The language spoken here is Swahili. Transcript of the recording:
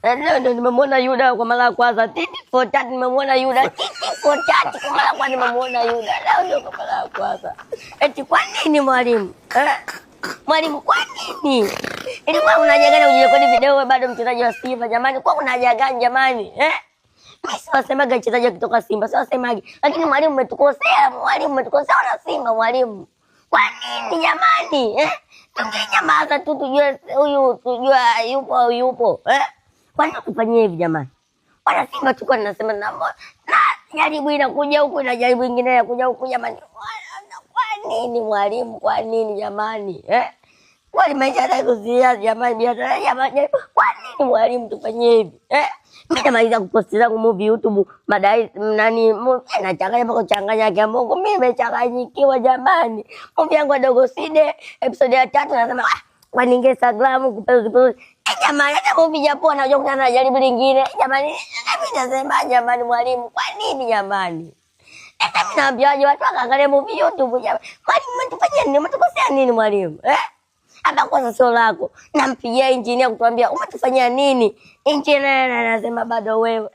Leo ndo nimemwona Yuda kwa mara ya kwanza. Titi for chat nimemwona Yuda. Titi for chat kwa mara ya kwanza nimemwona Yuda. Leo ndo kwa mara ya kwanza. Eti kwa nini mwalimu? Mwalimu kwa nini? Ilikuwa unajagana ujirekodi video wewe bado mchezaji wa Simba jamani. Kwa unajagana jamani? Mimi siwasemaga mchezaji kutoka Simba, siwasemaga. Lakini mwalimu umetukosea, mwalimu umetukosea na Simba mwalimu. Kwa nini jamani? Tungenyamaza tu tujue huyu tujue yupo au yupo. Kwa nini tufanyie hivi jamani? Wana Simba tulikuwa tunasema na jaribu inakuja huku na jaribu nyingine inakuja huku jamani. Kwa nini mwalimu? Kwa nini jamani? Kwani maisha yangu kuzia jamani biashara jamani. Kwa nini mwalimu tufanyie hivi? Mimi namaliza kuposti zangu movie YouTube madai nani nachanganya mpaka kuchanganya kia Mungu. Mimi nimechanganyikiwa jamani. Movie yangu Dogo Side episode ya 3 nasema kwa ninge Instagram kuperuzi. Jamani hata movie japo na unajua kuna jaribu lingine. Jamani mimi nasema jamani mwalimu kwa nini jamani? Hata mimi naambiaje watu wakaangalia movie YouTube jamani. Mwalimu mtufanyie nini? Mtukosea nini mwalimu? Hapa kwanza sio lako. Nampigia engineer kutuambia umetufanyia nini? Engineer anasema bado wewe.